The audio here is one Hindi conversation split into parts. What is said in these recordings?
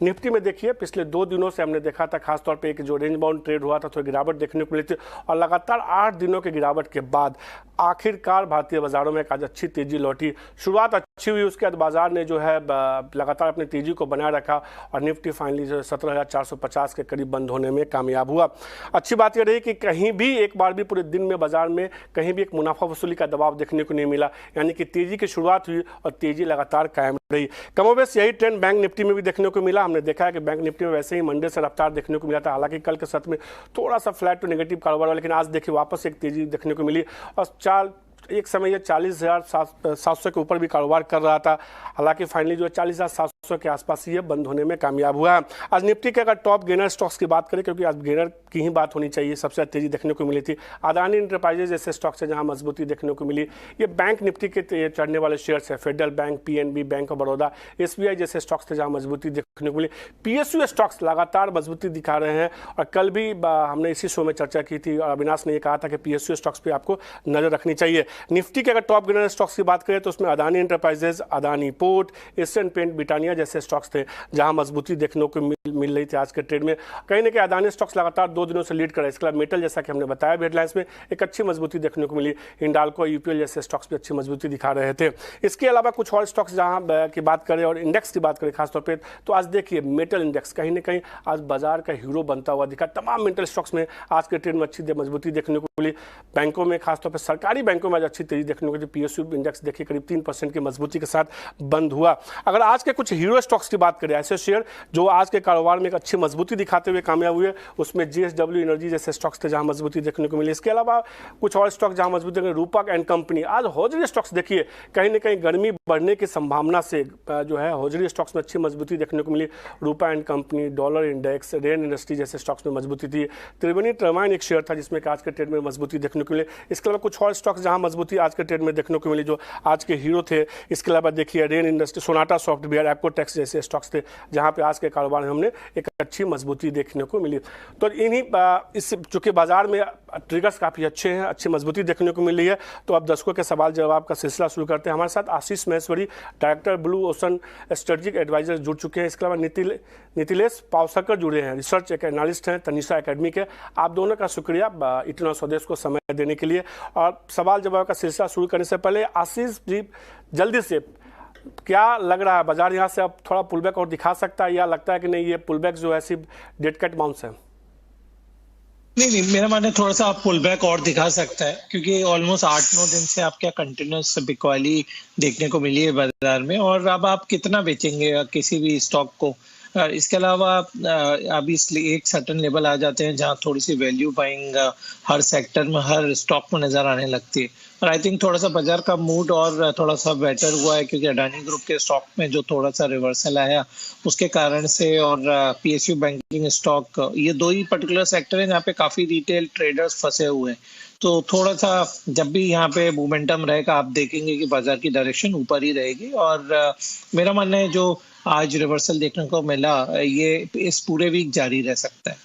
निफ्टी में देखिए पिछले 2 दिनों से हमने देखा था, खासतौर पे एक जो रेंज बाउंड ट्रेड हुआ था, थोड़ी गिरावट देखने को मिली थी और लगातार 8 दिनों की गिरावट के बाद आखिरकार भारतीय बाजारों में आज अच्छी तेजी लौटी। शुरुआत अच्छी हुई, उसके बाद बाजार ने जो है लगातार अपनी तेजी को बनाए रखा और निफ्टी फाइनली जो 17,450 के करीब बंद होने में कामयाब हुआ। अच्छी बात यह रही कि कहीं भी एक बार भी पूरे दिन में बाजार में कहीं भी एक मुनाफा वसूली का दबाव देखने को नहीं मिला, यानी कि तेजी की शुरुआत हुई और तेजी लगातार कायम रही। कमोबेश यही ट्रेंड बैंक निफ्टी में भी देखने को मिला। हमने देखा है कि बैंक निफ्टी में वैसे ही मंडे से रफ्तार देखने को मिला था, हालांकि कल के सत्र में थोड़ा सा फ्लैट टू नेगेटिव कारोबार हुआ, लेकिन आज देखिए वापस एक तेजी देखने को मिली और एक समय ये 40,700 के ऊपर भी कारोबार कर रहा था। हालांकि फाइनली जो है 40,700 के आसपास ये बंद होने में कामयाब हुआ है। आज निफ्टी के अगर टॉप गेनर स्टॉक्स की बात करें, क्योंकि आज गेनर की ही बात होनी चाहिए, सबसे तेजी देखने को मिली थी अदानी एंटरप्राइजेज जैसे स्टॉक्स है जहां मजबूती देखने को मिली। ये बैंक निफ्टी के चढ़ने वाले शेयर्स है, federal bank, PNB, bank of Baroda, SBI जैसे स्टॉक्स थे जहां मजबूती देखने को मिली। पीएसयू स्टॉक्स लगातार मजबूती दिखा रहे हैं और कल भी हमने इसी शो में चर्चा की थी और अविनाश ने यह कहा था कि पीएसयू स्टॉक्स पर आपको नजर रखनी चाहिए। निफ्टी के अगर टॉप गेनर स्टॉक्स की बात करें तो उसमें Adani Enterprises, Adani Port, Asian Paint, Britannia जैसे स्टॉक्स थे जहां मजबूती देखने को मिल रही थी आज के ट्रेड में। कहीं ना कहीं अदानी स्टॉक्स लगातार 2 दिनों से लीड कर रहा है। इसके अलावा मेटल, जैसा कि हमने बताया हेडलाइंस में, एक अच्छी मजबूती देखने को मिली। हिंडाल्को, यूपीएल जैसे स्टॉक्स भी अच्छी मजबूती दिखा रहे थे। इसके अलावा कुछ और स्टॉक्स जहां की बात करें और इंडेक्स की बात करें खासतौर पर, तो आज देखिए मेटल इंडेक्स कहीं ना कहीं आज बाजार का हीरो बनता हुआ दिखा। तमाम मेटल स्टॉक्स में आज के ट्रेड में अच्छी मजबूती देखने को मिली। बैंकों में खासतौर पर सरकारी बैंकों में आज अच्छी तेजी देखने को मिली। पीएसयू इंडेक्स देखिए करीब 3% की मजबूती के साथ बंद हुआ। अगर आज के कुछ हीरो स्टॉक्स की बात करें, ऐसे शेयर जो आज के कारोबार में एक अच्छी मजबूती दिखाते हुए कामयाब हुए, उसमें जीएसडब्ल्यू एनर्जी जैसे स्टॉक्स थे जहां मजबूती देखने को मिली। इसके अलावा कुछ और स्टॉक जहां मजबूती देखने, रूपक एंड कंपनी। आज हौजरी स्टॉक्स देखिए कहीं ना कहीं गर्मी बढ़ने की संभावना से जो है हौजरी स्टॉक्स में अच्छी मजबूती देखने को मिली। Rupa and company, dollar index, rain industry जैसे स्टॉक्स में मजबूती थी। त्रिवेणी टर्बाइन एक शेयर था जिसमें आज के ट्रेड में मजबूती देखने को मिली। इसके अलावा कुछ और स्टॉक्स जहां मजबूती आज के ट्रेड में देखने को मिली जो आज के हीरो थे। इसके अलावा देखिए rain industry, Sonata software, Apcotex जैसे स्टॉक्स थे जहां पे आज के कारोबार में हमने एक अच्छी मजबूती देखने को मिली। तो इन्हीं इस चूंकि बाजार में ट्रिगर्स काफ़ी अच्छे हैं, अच्छी मजबूती देखने को मिल रही है, तो अब दर्शकों के सवाल जवाब का सिलसिला शुरू करते हैं। हमारे साथ Ashish Maheshwari, director Blue Ocean strategic advisor जुड़ चुके हैं। इसके अलावा नितिलेश पावसकर जुड़े हैं, रिसर्च एनालिस्ट हैं तनिषा एकेडमी के। आप दोनों का शुक्रिया इतना स्वदेश को समय देने के लिए। और सवाल जवाब का सिलसिला शुरू करने से पहले आशीष जी, जल्दी से क्या लग रहा है, बाजार यहाँ से अब थोड़ा पुलबैक और दिखा सकता है या लगता है कि नहीं ये पुलबैक जो है सिर्फ डेड कैट बाउंस है? नहीं, मेरा मानना है थोड़ा सा आप पुल बैक और दिखा सकता है, क्योंकि ऑलमोस्ट 8-9 दिन से आपके कंटिन्यूस बिकवाली देखने को मिली है बाजार में। और अब आप कितना बेचेंगे किसी भी स्टॉक को। इसके अलावा अभी इसलिए एक सर्टन लेवल आ जाते हैं जहां थोड़ी सी वैल्यू बाइंग हर सेक्टर में, हर स्टॉक में नजर आने लगती है। और आई थिंक थोड़ा सा बाजार का मूड और थोड़ा सा बेटर हुआ है, क्योंकि अडानी ग्रुप के स्टॉक में जो थोड़ा सा रिवर्सल आया उसके कारण से, और पीएसयू बैंकिंग स्टॉक, ये 2 ही पर्टिकुलर सेक्टर हैं जहाँ पे काफी रिटेल ट्रेडर्स फंसे हुए हैं। तो थोड़ा सा जब भी यहाँ पे मोमेंटम रहेगा आप देखेंगे कि बाजार की डायरेक्शन ऊपर ही रहेगी। और मेरा मानना है जो आज रिवर्सल देखने को मिला ये इस पूरे वीक जारी रह सकता है।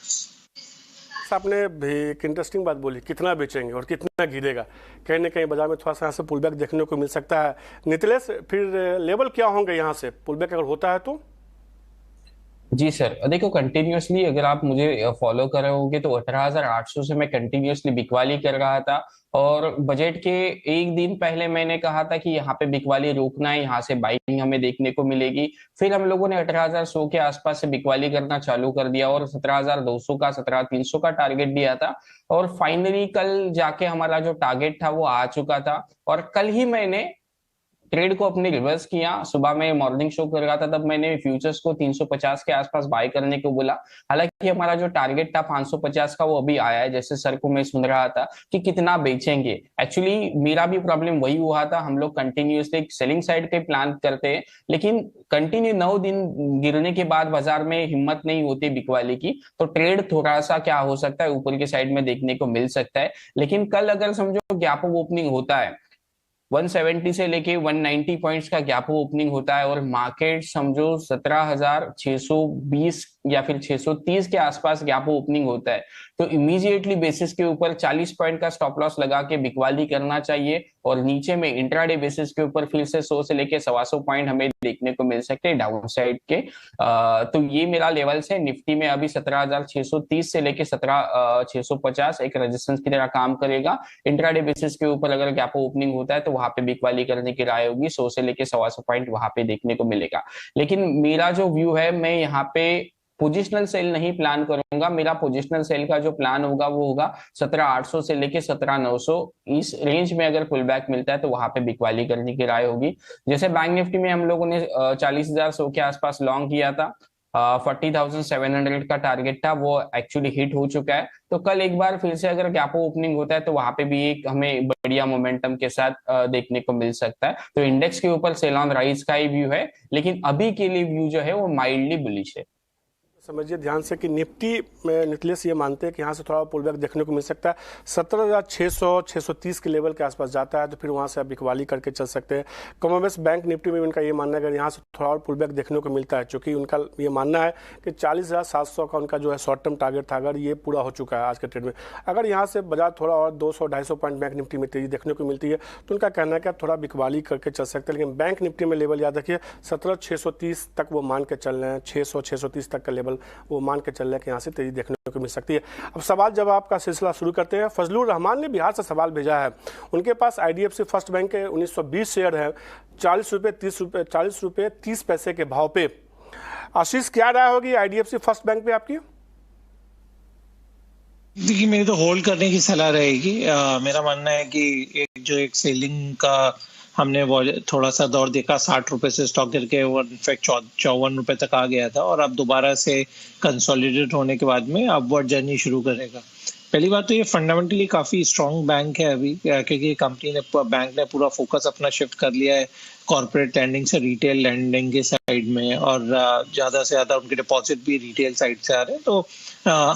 आपने भी एक इंटरेस्टिंग बात बोली, कितना बेचेंगे और कितना गिरेगा। कहीं ना कहीं बाजार में थोड़ा सा यहाँ से पुलबैक देखने को मिल सकता है। नितिलेश, फिर लेवल क्या होंगे यहाँ से पुलबैक अगर होता है तो? जी सर, देखो कंटिन्यूअसली अगर आप मुझे फॉलो कर रहे होंगे तो 18,800 से मैं कंटिन्यूअसली बिकवाली कर रहा था। और बजट के एक दिन पहले मैंने कहा था कि यहाँ पे बिकवाली रोकना है, यहाँ से बाइंग हमें देखने को मिलेगी। फिर हम लोगों ने 18,100 के आसपास से बिकवाली करना चालू कर दिया और 17,200 का, 17,300 का टारगेट दिया था। और फाइनली कल जाके हमारा जो टारगेट था वो आ चुका था। और कल ही मैंने ट्रेड को अपने रिवर्स किया। सुबह में मॉर्निंग शो कर रहा था तब मैंने फ्यूचर्स को 350 के आसपास बाय करने को बोला। हालांकि हमारा जो टारगेट था 550 का वो अभी आया है। जैसे सर को मैं सुन रहा था कि कितना बेचेंगे, एक्चुअली मेरा भी प्रॉब्लम वही हुआ था। हम लोग कंटिन्यूसली सेलिंग साइड के प्लान करते हैं, लेकिन कंटिन्यू 9 दिन गिरने के बाद बाजार में हिम्मत नहीं होती बिकवाली की, तो ट्रेड थोड़ा सा क्या हो सकता है ऊपर के साइड में देखने को मिल सकता है। लेकिन कल अगर समझो गैप ऑफ ओपनिंग होता है 170 से लेके 190 पॉइंट्स का गैप ओपनिंग होता है और मार्केट समझो 17,620 या फिर 630 के आसपास गैप ओपनिंग होता है, तो इमीडिएटली बेसिस के ऊपर 40 पॉइंट का स्टॉप लॉस लगा के बिकवाली करना चाहिए। और नीचे में इंट्राडे बेसिस के ऊपर फिर से 100 से लेके 125 पॉइंट हमें देखने को मिल सकते हैं डाउन साइड के। तो ये मेरा लेवल्स है। निफ्टी में अभी 17,630 से लेके 17,650 एक रेजिस्टेंस की तरह काम करेगा। इंट्राडे बेसिस के ऊपर अगर गैप ओपनिंग होता है तो वहां पे बिकवाली करने की राय होगी, 100 से लेके 125 पॉइंट वहां पे देखने को मिलेगा। लेकिन मेरा जो व्यू है, मैं यहाँ पे पोजिशनल सेल नहीं प्लान करूंगा। मेरा पोजिशनल सेल का जो प्लान होगा वो होगा 17,800 से लेके 17,900 इस रेंज में अगर पुल बैक मिलता है तो वहां पे बिकवाली करने की राय होगी। जैसे बैंक निफ्टी में हम लोगों ने 40,100 के आसपास लॉन्ग किया था, 40,700 का टारगेट था, वो एक्चुअली हिट हो चुका है। तो कल एक बार फिर से अगर गैप ओपनिंग होता है तो वहां पे भी एक हमें बढ़िया मोमेंटम के साथ देखने को मिल सकता है। तो इंडेक्स के ऊपर सेल ऑन राइज का ही व्यू है, लेकिन अभी के लिए व्यू जो है वो माइल्डली बुलिश है। समझिए ध्यान से कि निफ्टी में नीतीश ये मानते हैं कि यहाँ से थोड़ा पुल बैक देखने को मिल सकता है। 17,600 630 के लेवल के आसपास जाता है तो फिर वहाँ से आप बिकवाली करके चल सकते हैं। कमोबेश बैंक निफ्टी में उनका ये मानना है कि यहाँ से थोड़ा और पुल बैक देखने को मिलता है, चूँकि उनका ये मानना है कि 40,700 का उनका जो है शॉर्ट टर्म टारगेट था, अगर ये पूरा हो चुका है आज के ट्रेड में, अगर यहाँ से बाजार थोड़ा और 200-250 पॉइंट बैंक निफ्टी में तेजी देखने को मिलती है तो उनका कहना है कि आप थोड़ा बिकवाली करके चल सकते हैं। लेकिन बैंक निफ्टी में लेवल याद रखिए 17,630 तक वो मान के चल रहे हैं, 600-630 तक का लेवल वो मान के चल रहा है कि यहाँ से तेजी देखने को मिल सकती है। अब सवाल जवाब का सिलसिला शुरू करते हैं। फजलुर रहमान ने बिहार से सवाल भेजा है। उनके पास IDFC फर्स्ट बैंक के 1920 शेयर है, 40 रुपये 30 पैसे के भाव पे। आशीष, क्या राय होगी IDFC फर्स्ट बैंक पे आपकी? देखिए, मेरी तो होल्ड करने की सलाह रहेगी। मेरा मानना है कि एक सेलिंग का हमने वो थोड़ा सा दौर देखा, 60 रुपए से स्टॉक करके वो इनफैक्ट 54 रुपए तक आ गया था और अब दोबारा से कंसोलिडेट होने के बाद में अपवर्ड जर्नी शुरू करेगा। पहली बात तो ये फंडामेंटली काफी स्ट्रांग बैंक है अभी, क्योंकि बैंक ने पूरा फोकस अपना शिफ्ट कर लिया है कॉर्पोरेट लैंडिंग से रिटेल लैंडिंग के साइड में, और ज्यादा से ज्यादा उनके डिपॉजिट भी रिटेल साइड से आ रहे हैं। तो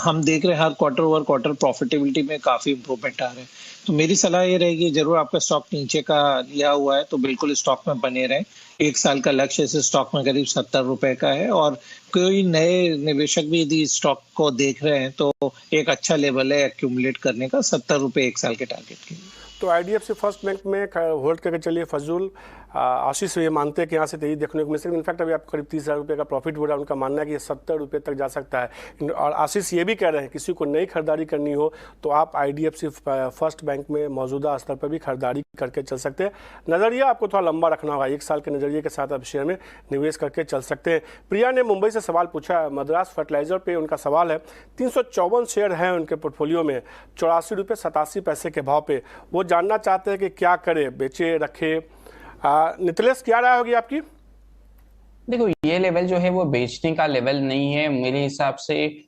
हम देख रहे हैं हर क्वार्टर ओवर क्वार्टर प्रॉफिटेबिलिटी में काफी इंप्रूवमेंट आ रहे हैं। तो मेरी सलाह ये रहेगी, जरूर आपका स्टॉक नीचे का लिया हुआ है तो बिल्कुल स्टॉक में बने रहें। 1 साल का लक्ष्य इस स्टॉक में करीब 70 रुपए का है, और कोई नए निवेशक भी यदि स्टॉक को देख रहे हैं तो एक अच्छा लेवल है एक्यूमुलेट करने का, 70 रुपए 1 साल के टारगेट के लिए। तो IDFC फर्स्ट बैंक में होल्ड करके चलिए। फजूल आशीष ये मानते हैं कि यहाँ से तेजी देखने को मिल सकती है। इनफैक्ट अभी आपको करीब 30,000 रुपये का प्रॉफिट हो रहा है, उनका मानना है कि ये 70 रुपये तक जा सकता है। और आशीष ये भी कह रहे हैं किसी को नई खरीदारी करनी हो तो आप IDFC फर्स्ट बैंक में मौजूदा स्तर पर भी खरीदारी करके चल सकते हैं। नज़रिया आपको थोड़ा लंबा रखना होगा, 1 साल के नज़रिए के साथ आप शेयर में निवेश करके चल सकते हैं। प्रिया ने मुंबई से सवाल पूछा है, मद्रास फर्टिलाइजर पे उनका सवाल है। 354 शेयर हैं उनके पोर्टफोलियो में, 84 रुपये 87 पैसे के भाव पे। वो जानना चाहते हैं कि क्या करे, बेचे रखे। नितलेश, क्या राय होगी आपकी? देखो, ये लेवल जो है वो बेचने का लेवल नहीं है मेरे हिसाब से।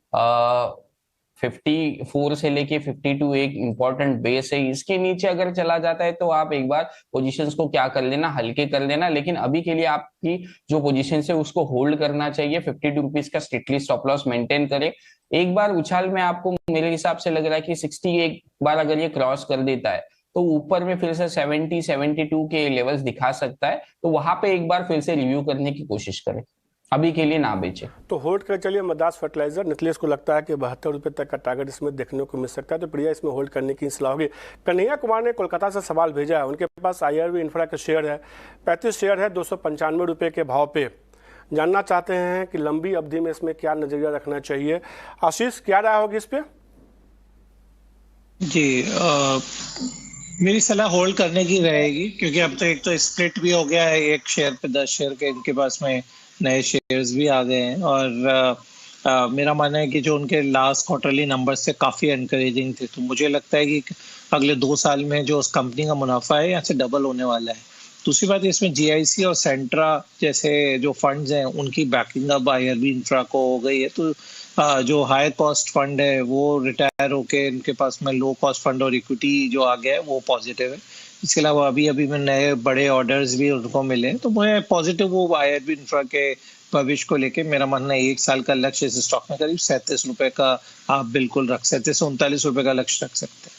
54 से लेके 52 एक इंपॉर्टेंट बेस है। इसके नीचे अगर चला जाता है तो आप एक बार पोजीशंस को क्या कर लेना, हल्के कर लेना। लेकिन अभी के लिए आपकी जो पोजीशन है उसको होल्ड करना चाहिए। 52 रुपीज का स्ट्रिक्टली स्टॉप लॉस मेंटेन करें। एक बार उछाल में आपको मेरे हिसाब से लग रहा है कि 60 एक बार अगर ये क्रॉस कर देता है तो ऊपर में फिर से 70-72 के लेवल्स दिखा सकता है। तो वहां पे एक बार फिर से रिव्यू करने की कोशिश करें, अभी के लिए ना बेचे। तो होल्ड कर चलिए मद्रास फर्टिलाइजर। नितलेश को लगता है कि 72 रुपये तक का टारगेट इसमें देखने को मिल सकता है, तो प्रिया इसमें होल्ड करने की सलाह होगी। कन्हैया कुमार ने कोलकाता से सवाल भेजा है। उनके पास IRB इंफ्रा के शेयर है, 35 शेयर है, 295 रुपये के भाव पे। जानना चाहते हैं कि लंबी अवधि में इसमें क्या नजरिया रखना चाहिए। आशीष, क्या राय होगी इस पर? जी, मेरी सलाह होल्ड करने की रहेगी, क्योंकि अब तो एक तो स्प्लिट भी हो गया है, 1 शेयर पे 10 शेयर के इनके पास में नए शेयर्स भी आ गए हैं। और मेरा मानना है कि जो उनके लास्ट क्वार्टरली नंबर्स थे काफ़ी एनकरेजिंग थे। तो मुझे लगता है कि अगले 2 साल में जो उस कंपनी का मुनाफा है यहाँ से डबल होने वाला है। दूसरी बात, इसमें GIC और सेंट्रा जैसे जो फंड्स हैं उनकी बैकिंग अब IRB इंफ्रा को हो गई है। तो जो हाई कॉस्ट फंड है वो रिटायर होके इनके पास में लो कॉस्ट फंड और इक्विटी जो आ गया है वो पॉजिटिव है। इसके अलावा अभी में नए बड़े ऑर्डर्स भी उनको मिले, तो मैं पॉजिटिव वो IRB इंफ्रा के भविष्य को लेके मेरा मानना है 1 साल का लक्ष्य इस स्टॉक में करीब 37 रुपए का आप बिल्कुल रख सकते हैं, 39 रुपए का लक्ष्य रख सकते हैं।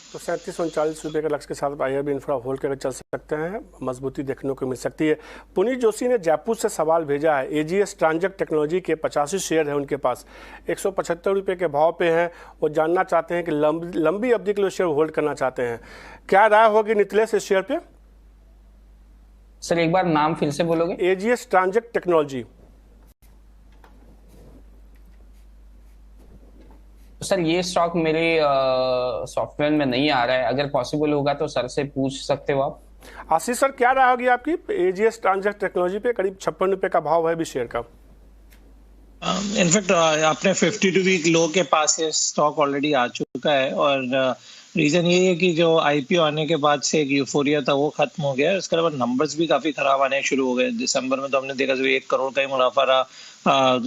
तो 37-39 रुपये के लक्ष्य के साथ IRB इंफ्रा होल्ड करके चल सकते हैं, मजबूती देखने को मिल सकती है। पुनीत जोशी ने जयपुर से सवाल भेजा है। AGS ट्रांजेक्ट टेक्नोलॉजी के 85 शेयर है उनके पास, 175 रुपये के भाव पे हैं। वो जानना चाहते हैं कि लंबी अवधि के लिए शेयर होल्ड करना चाहते हैं। क्या राय होगी नितिलेश इस शेयर पे? सर एक बार नाम फिर से बोलोगे? AGS ट्रांजेक्ट technology. सर ये स्टॉक मेरे सॉफ्टवेयर में नहीं आ रहा है, अगर पॉसिबल होगा तो सर से पूछ सकते हो आप। आशीष सर क्या राय होगी आपकी? AGS ट्रांजेक्ट टेक्नोलॉजी पे करीब 56 रुपये का भाव है अभी शेयर का। इनफैक्ट आपने 52 वीक लो के पास ये स्टॉक ऑलरेडी आ चुका है, और रीजन ये है कि जो IPO आने के बाद से एक यूफोरिया था वो खत्म हो गया है। उसके अलावा नंबर्स भी काफी खराब आने शुरू हो गए। दिसंबर में तो हमने देखा 1 करोड़ का ही मुनाफा रहा,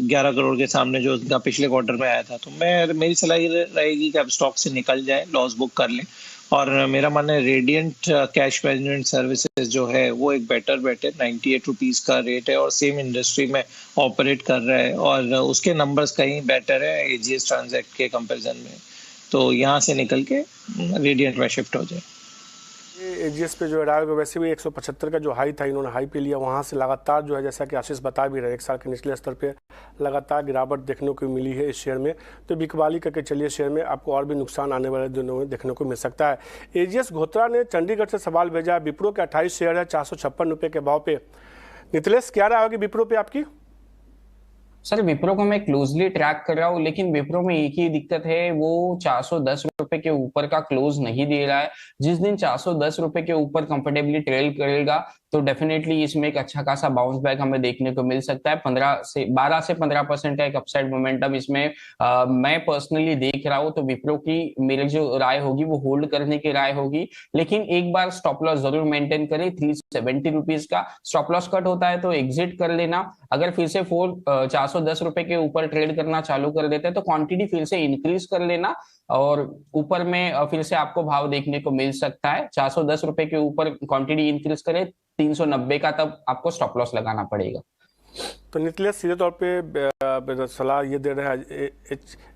11 करोड़ के सामने जो उनका पिछले क्वार्टर में आया था। तो मेरी सलाह ये रहेगी कि आप स्टॉक से निकल जाए, लॉस बुक कर लें। और मेरा मानना है रेडियंट कैश मैनेजमेंट सर्विसेज जो है वो एक बेटर बेट है। 98 रुपीज़ का रेट है और सेम इंडस्ट्री में ऑपरेट कर रहा है, और उसके नंबर्स कहीं बेटर है AGS ट्रांजेक्ट के कंपैरिजन में। तो यहाँ से निकल के रेडियंट में शिफ्ट हो जाए। AGS पे जो है वैसे भी 175 का जो हाई था, इन्होंने हाई पे लिया, वहाँ से लगातार जो है जैसा कि आशीष बता भी रहे, 1 साल के निचले स्तर पे लगातार गिरावट देखने को मिली है इस शेयर में। तो बिकवाली करके चलिए शेयर में, आपको और भी नुकसान आने वाले दिनों में देखने को मिल सकता है। AGS घोत्रा ने चंडीगढ़ से सवाल भेजा है। विप्रो के 28 शेयर है 456 रुपये के भाव पे। नितिलेश क्या राय होगी विप्रो पे आपकी? सर विप्रो को मैं क्लोजली ट्रैक कर रहा हूँ, लेकिन विप्रो में एक ही दिक्कत है, वो 410 रुपए के ऊपर का क्लोज नहीं दे रहा है। जिस दिन 410 रुपए के ऊपर कंफर्टेबली ट्रेल करेगा तो डेफिनेटली इसमें एक अच्छा खासा बाउंस बैक हमें देखने को मिल सकता है। 12 से 15% का एक अपसाइड मोमेंटम इसमें मैं पर्सनली देख रहा हूँ। तो विप्रो की मेरी जो राय होगी वो होल्ड करने की राय होगी, लेकिन एक बार स्टॉप लॉस जरूर मेंटेन करें। 370 रुपीज का स्टॉप लॉस कट होता है तो एग्जिट कर लेना। अगर फिर से 410 रुपए के ऊपर ट्रेड करना चालू कर देते हैं तो क्वांटिटी फिर से इंक्रीज कर लेना, और ऊपर में फिर से आपको भाव देखने को मिल सकता है। 410 रुपए के ऊपर क्वांटिटी इंक्रीज करे 390 का, तब आपको स्टॉप लॉस लगाना पड़ेगा। तो नितिलेश सीधे तौर पे सलाह ये दे रहे हैं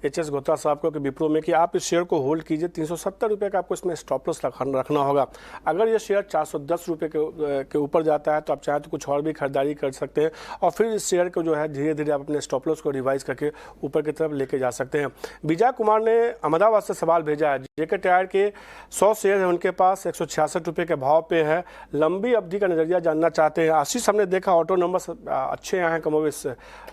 HS घोत्रा साहब को कि विप्रो में कि आप इस शेयर को होल्ड कीजिए। 370 रुपये का आपको इसमें स्टॉप लॉस रखना होगा। अगर ये शेयर 410 रुपये के ऊपर जाता है तो आप चाहें तो कुछ और भी खरीदारी कर सकते हैं, और फिर इस शेयर को जो है धीरे धीरे आप अपने स्टॉप लॉस को रिवाइज करके ऊपर की तरफ लेके जा सकते हैं। विजय कुमार ने अहमदाबाद से सवाल भेजा है। JK टायर के 100 शेयर है उनके पास, 166 रुपये के भाव पे है। लंबी अवधि का नजरिया जानना चाहते हैं। आशीष हमने देखा ऑटो नंबर्स अच्छे आए हैं कमोवेश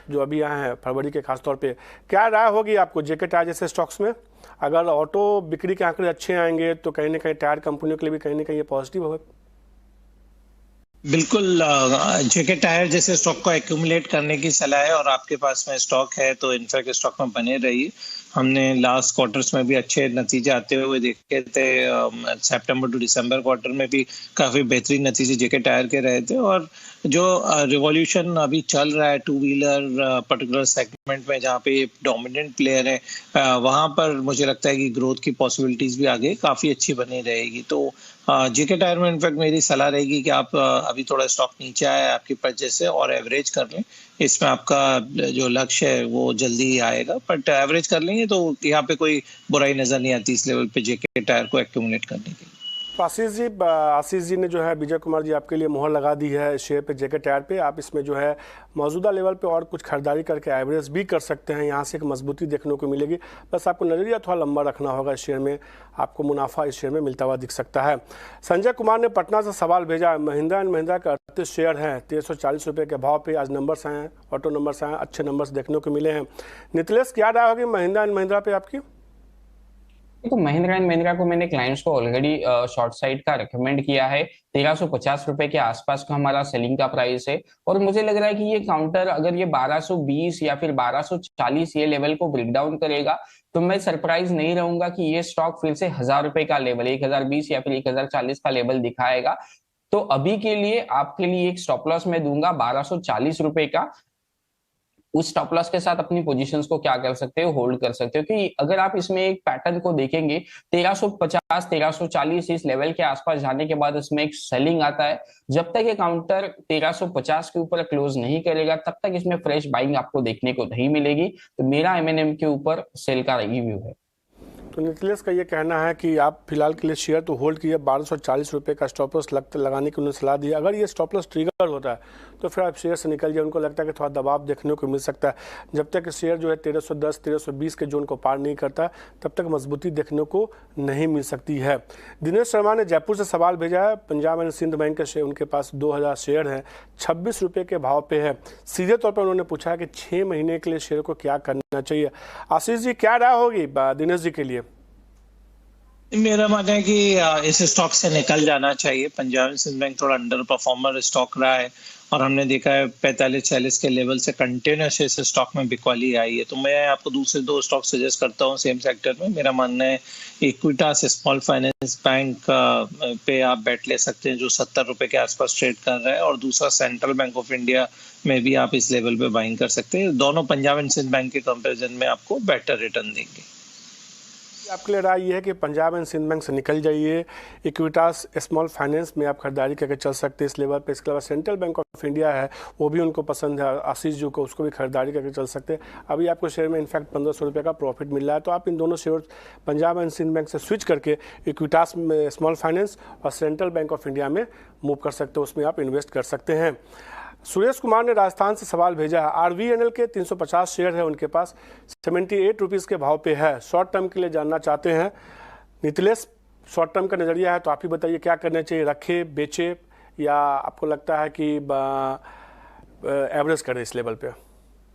जो अभी आए हैं फरवरी के खासतौर पे। क्या राय होगी आपको JK टायर जैसे स्टॉक्स में? अगर ऑटो बिक्री के आंकड़े अच्छे आएंगे तो कहीं ना कहीं टायर कंपनियों के लिए भी कहीं ना कहीं ये पॉजिटिव होगा। बिल्कुल, JK टायर जैसे स्टॉक को एक्यूमुलेट करने की सलाह है, और आपके पास में स्टॉक है तो इनफैक्ट स्टॉक में बने रहिए। हमने लास्ट क्वार्टर्स में भी अच्छे नतीजे आते हुए देखे थे। सितंबर टू दिसंबर क्वार्टर में भी काफी बेहतरीन नतीजे JK टायर के रहे थे। और जो रिवॉल्यूशन अभी चल रहा है टू व्हीलर पर्टिकुलर सेगमेंट में जहाँ पे डोमिनेंट प्लेयर है, वहां पर मुझे लगता है कि ग्रोथ की पॉसिबिलिटीज भी आगे काफी अच्छी बनी रहेगी। तो JK टायर में इनफैक्ट मेरी सलाह रहेगी कि आप अभी थोड़ा स्टॉक नीचे आए आपकी परचेज से और एवरेज कर लें। इसमें आपका जो लक्ष्य है वो जल्दी ही आएगा, बट एवरेज कर लेंगे तो यहाँ पे कोई बुराई नजर नहीं आती इस लेवल पे JK टायर को एक्यूमुलेट करने के लिए। तो आशीष जी ने जो है विजय कुमार जी आपके लिए मोहर लगा दी है शेयर पे JK टायर पे। आप इसमें जो है मौजूदा लेवल पे और कुछ खरीदारी करके एवरेज भी कर सकते हैं। यहाँ से एक मजबूती देखने को मिलेगी, बस आपको नज़रिया थोड़ा लंबा रखना होगा। इस शेयर में आपको मुनाफा इस शेयर में मिलता हुआ दिख सकता है। संजय कुमार ने पटना से सवाल भेजा है। महिंद्रा एंड महिंद्रा के 38 शेयर हैं, 340 रुपये के भाव पे। आज नंबर्स आए हैं, ऑटो नंबर्स आए हैं, अच्छे नंबर्स देखने को मिले हैं। नितिलेश क्या राय होगी महिंद्रा एंड महिंद्रा पे आपकी? देखो महिंद्रा एंड महिंद्रा को मैंने क्लाइंट्स को ऑलरेडी शॉर्ट साइड का रिकमेंड किया है। 1350 रुपए के आसपास का हमारा सेलिंग का प्राइस है, और मुझे लग रहा है कि ये काउंटर अगर ये 1220 या फिर 1240 ये लेवल को ब्रेक डाउन करेगा तो मैं सरप्राइज नहीं रहूंगा कि ये स्टॉक फिर से 1000 रुपए का लेवल, 1020 या फिर 1040 का लेवल दिखाएगा। तो अभी के लिए आपके लिए एक स्टॉप लॉस मैं दूंगा 1240 रुपए का। उस स्टॉप लॉस के साथ अपनी पोजीशंस को क्या कर सकते हो, होल्ड कर सकते हो। क्योंकि अगर आप इसमें एक पैटर्न को देखेंगे 1350 1340 इस लेवल के आसपास जाने के बाद इसमें एक सेलिंग आता है। जब तक ये काउंटर 1350 के ऊपर क्लोज नहीं करेगा तब तक इसमें फ्रेश बाइंग आपको देखने को नहीं मिलेगी। तो मेरा M&M के ऊपर सेल का रिव्यू है। तो नीतीश का ये कहना है कि आप फिलहाल के लिए शेयर तो होल्ड कीजिए, 1240 रुपये का स्टॉप लॉस लगाने की उन्होंने सलाह दी है। अगर ये स्टॉप लॉस ट्रिगर होता है तो फिर आप शेयर से निकल जाए। उनको लगता है कि थोड़ा दबाव देखने को मिल सकता है। जब तक शेयर जो है 1310 1320 के जोन को पार नहीं करता तब तक मजबूती देखने को नहीं मिल सकती है। दिनेश शर्मा ने जयपुर से सवाल भेजा है। पंजाब एंड सिंध बैंक के शेयर, उनके पास 2000 शेयर हैं, 26 रुपये के भाव पे है। सीधे तौर पर उन्होंने पूछा है कि 6 महीने के लिए शेयर को क्या करना चाहिए। आशीष जी, क्या राय होगी दिनेश जी के लिए? मेरा मानना है कि इस स्टॉक से निकल जाना चाहिए। पंजाब एंड सिंध बैंक थोड़ा अंडर परफॉर्मर स्टॉक रहा है और हमने देखा है 45-46 के लेवल से कंटिन्यूस इस स्टॉक में बिकवाली आई है। तो मैं आपको दूसरे 2 स्टॉक सजेस्ट करता हूँ सेम सेक्टर में। मेरा मानना है इक्विटास स्मॉल फाइनेंस बैंक पे आप बैठ ले सकते हैं जो 70 रुपए के आसपास ट्रेड कर रहा है, और दूसरा सेंट्रल बैंक ऑफ इंडिया में भी आप इस लेवल पे बाइंग कर सकते हैं। दोनों पंजाब एंड सिंध बैंक के कंपेरिजन में आपको बेटर रिटर्न देंगे। आपके लिए राय ये है कि पंजाब एंड सिंध बैंक से निकल जाइए, इक्विटास स्मॉल फाइनेंस में आप खरीदारी करके चल सकते हैं इस लेवल पे। इसके अलावा सेंट्रल बैंक ऑफ इंडिया है, वो भी उनको पसंद है, आशीष जी को, उसको भी खरीदारी करके चल सकते हैं। अभी आपको शेयर में इनफैक्ट 1500 रुपये का प्रॉफिट मिल रहा है। तो आप इन दोनों share Punjab and Sind Bank से स्विच करके इक्विटास में स्मॉल फाइनेंस और सेंट्रल बैंक ऑफ इंडिया में मूव कर सकते हो, उसमें आप इन्वेस्ट कर सकते हैं। सुरेश कुमार ने राजस्थान से सवाल भेजा है। आरवीएनएल के 350 शेयर है उनके पास, 78 रुपीज़ के भाव पे है। शॉर्ट टर्म के लिए जानना चाहते हैं। नीतीश, शॉर्ट टर्म का नज़रिया है तो आप ही बताइए क्या करना चाहिए, रखे, बेचे, या आपको लगता है कि एवरेज करें इस लेवल पे?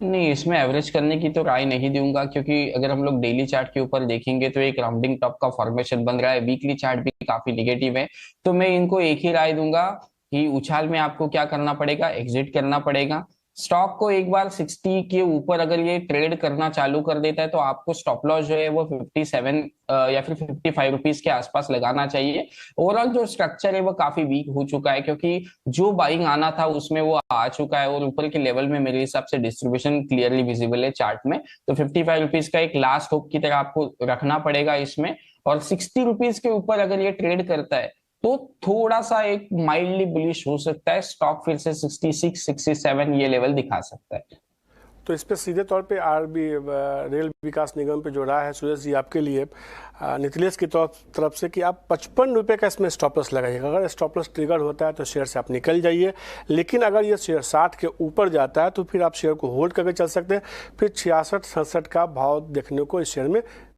नहीं, इसमें एवरेज करने की तो राय नहीं दूंगा, क्योंकि अगर हम लोग डेली चार्ट के ऊपर देखेंगे तो एक राउंडिंग टॉप का फॉर्मेशन बन रहा है। वीकली चार्ट भी काफी निगेटिव है। तो मैं इनको एक ही राय दूंगा कि उछाल में आपको क्या करना पड़ेगा, एग्जिट करना पड़ेगा। स्टॉक को एक बार 60 के ऊपर अगर ये ट्रेड करना चालू कर देता है तो आपको स्टॉप लॉस जो है वो 57 या फिर 55 रुपीज के आसपास लगाना चाहिए। ओवरऑल जो स्ट्रक्चर है वो काफी वीक हो चुका है, क्योंकि जो बाइंग आना था उसमें वो आ चुका है, और ऊपर के लेवल में मेरे हिसाब से डिस्ट्रीब्यूशन क्लियरली विजिबल है चार्ट में। तो 55 रुपीज का एक लास्ट होप की तरह आपको रखना पड़ेगा इसमें। और 60 रुपीज के ऊपर अगर ये ट्रेड करता है तो थोड़ा सा एक माइल्डली बुलिश हो सकता है। स्टॉक फिर से 66 67 ये लेवल दिखा सकता है। तो इस पे सीधे तौर पे रेल विकास निगम पे जो राय है सुरेश जी आपके लिए नीतीश की तरफ से कि आप 55 रुपये का इसमें स्टॉप लॉस लगाइएगा। अगर स्टॉप लॉस ट्रिगर होता है तो शेयर से आप निकल जाइए, लेकिन अगर ये शेयर 60 के ऊपर जाता है तो फिर आप शेयर को होल्ड करके चल सकते हैं। फिर 66 67 का भाव देखने को इस शेयर में